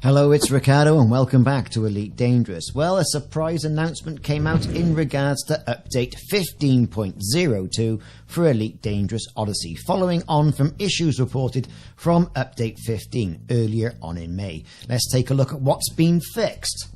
Hello, it's Ricardo and welcome back to Elite Dangerous. Well, a surprise announcement came out in regards to update 15.02 for Elite Dangerous Odyssey, following on from issues reported from update 15 earlier on in May. Let's take a look at what's been fixed.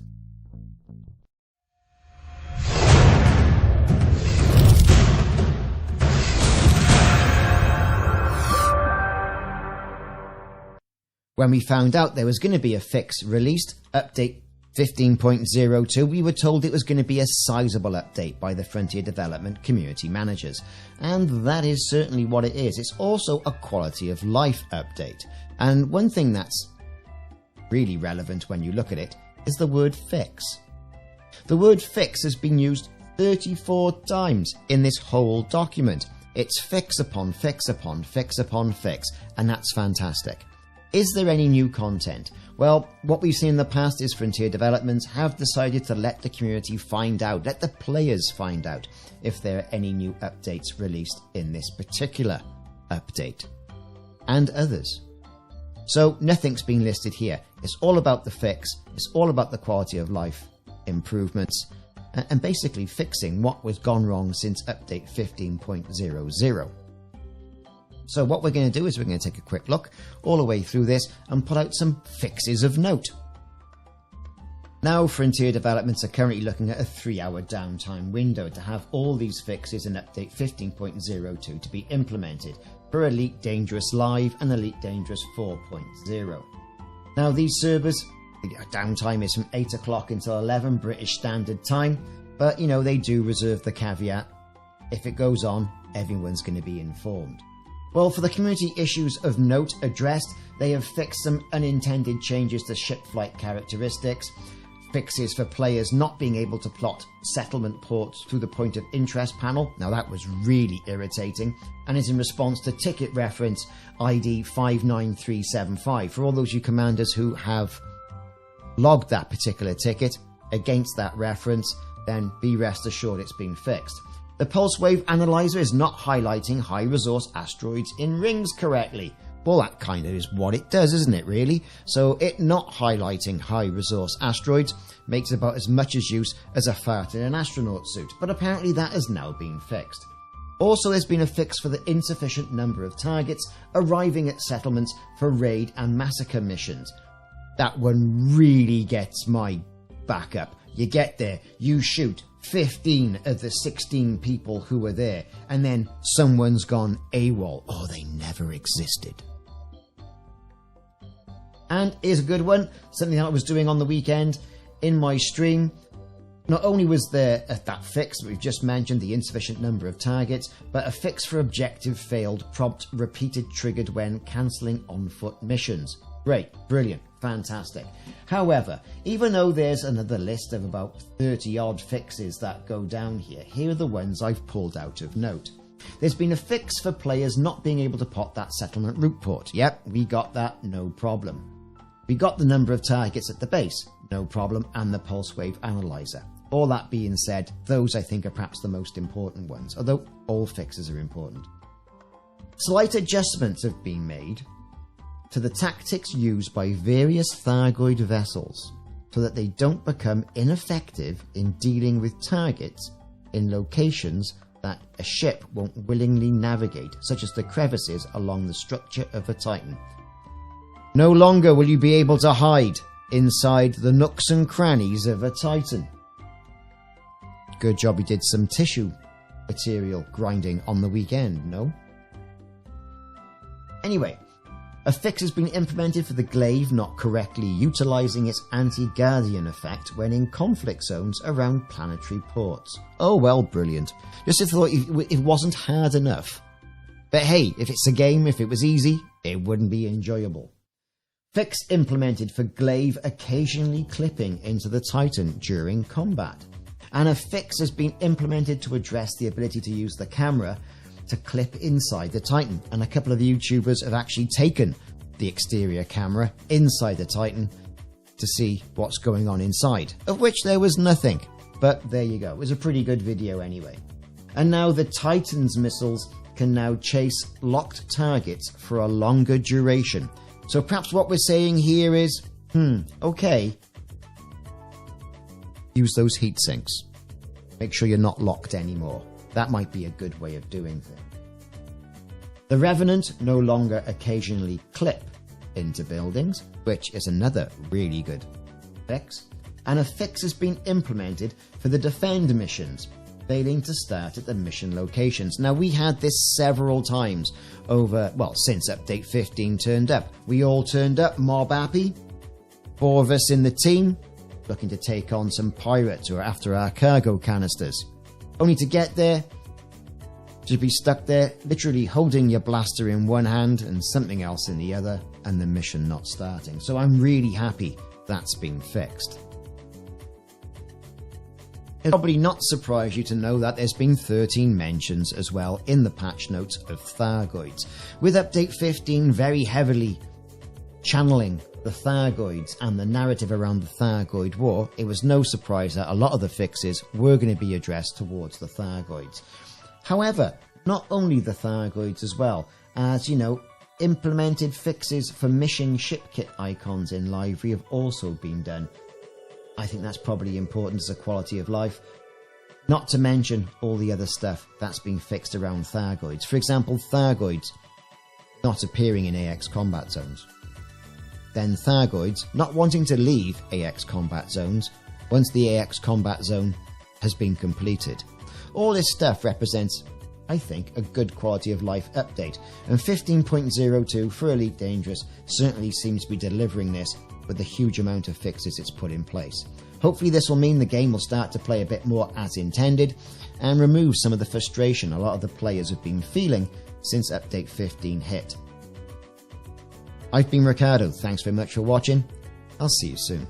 When we found out there was going to be a fix released, update 15.02, we were told it was going to be a sizable update by the Frontier Development community managers. And that is certainly what it is. It's also a quality of life update. And one thing that's really relevant when you look at it is the word fix. The word fix has been used 34 times in this whole document. It's fix upon fix upon fix upon fix, and that's fantastic. Is there any new content? Well, what we've seen in the past is Frontier Developments have decided to let the community find out, let the players find out if there are any new updates released in this particular update, and others. So nothing's been listed here. It's all about the fix, it's all about the quality of life improvements, and basically fixing what was gone wrong since update 15.00. So what we're going to do is we're going to take a quick look all the way through this and put out some fixes of note. Now Frontier Developments are currently looking at a 3-hour downtime window to have all these fixes in update 15.02 to be implemented for Elite Dangerous Live and Elite Dangerous 4.0. Now these servers, the downtime is from 8 o'clock until 11 British Standard Time, but you know, they do reserve the caveat, if it goes on, everyone's going to be informed. Well, for the community issues of note addressed, they have fixed some unintended changes to ship flight characteristics, fixes for players not being able to plot settlement ports through the point of interest panel. Now that was really irritating, and is in response to ticket reference ID 59375. For all those you commanders who have logged that particular ticket against that reference, then be rest assured it's been fixed. The pulse wave analyzer is not highlighting high resource asteroids in rings correctly. Well, that kind of is what it does, isn't it, really? So it not highlighting high resource asteroids makes about as much as use as a fart in an astronaut suit, but apparently that has now been fixed. Also, there's been a fix for the insufficient number of targets arriving at settlements for raid and massacre missions. That one really gets my back up. You get there, you shoot 15 of the 16 people who were there, and then someone's gone AWOL. Oh, they never existed. And here's a good one, something I was doing on the weekend in my stream. Not only was there that fix that we've just mentioned, the insufficient number of targets, but a fix for objective failed prompt repeated triggered when cancelling on-foot missions. Great, brilliant, fantastic. However, even though there's another list of about 30 odd fixes that go down here are the ones I've pulled out of note. There's been a fix for players not being able to pot that settlement route port. Yep, we got that, no problem. We got the number of targets at the base, no problem, and the pulse wave analyzer. All that being said, those I think are perhaps the most important ones, although all fixes are important. Slight adjustments have been made to the tactics used by various thargoid vessels so that they don't become ineffective in dealing with targets in locations that a ship won't willingly navigate, such as the crevices along the structure of a Titan. No longer will you be able to hide inside the nooks and crannies of a Titan. Good job you did some tissue material grinding on the weekend, no? Anyway, a fix has been implemented for the glaive not correctly utilising its anti-guardian effect when in conflict zones around planetary ports. Oh well, brilliant. Just if thought it wasn't hard enough. But hey, if it's a game, if it was easy, it wouldn't be enjoyable. Fix implemented for glaive occasionally clipping into the Titan during combat. And a fix has been implemented to address the ability to use the camera to clip inside the Titan, and a couple of YouTubers have actually taken the exterior camera inside the Titan to see what's going on inside, of which there was nothing, but there you go. It was a pretty good video anyway. And now the Titan's missiles can now chase locked targets for a longer duration. So perhaps what we're saying here is Okay. Use those heat sinks. Make sure you're not locked anymore. That might be a good way of doing things. The Revenant no longer occasionally clip into buildings, which is another really good fix. And a fix has been implemented for the Defend missions, failing to start at the mission locations. Now, we had this several times since update 15 turned up. We all turned up, mob happy. 4 of us in the team, looking to take on some pirates who are after our cargo canisters. Only to get there, to be stuck there, literally holding your blaster in one hand and something else in the other, and the mission not starting. So I'm really happy that's been fixed. It'll probably not surprise you to know that there's been 13 mentions as well in the patch notes of thargoids, with update 15 very heavily channeling the thargoids and the narrative around the Thargoid War. It was no surprise that a lot of the fixes were going to be addressed towards the thargoids. However, not only the thargoids as well, as implemented fixes for mission ship kit icons in library have also been done. I think that's probably important as a quality of life. Not to mention all the other stuff that's been fixed around thargoids. For example, thargoids not appearing in AX combat zones. Then thargoids not wanting to leave AX combat zones once the AX combat zone has been completed. All this stuff represents, I think, a good quality of life update, and 15.02 for Elite Dangerous certainly seems to be delivering this with the huge amount of fixes it's put in place. Hopefully this will mean the game will start to play a bit more as intended and remove some of the frustration a lot of the players have been feeling since update 15 hit. I've been Ricardo, thanks very much for watching, I'll see you soon.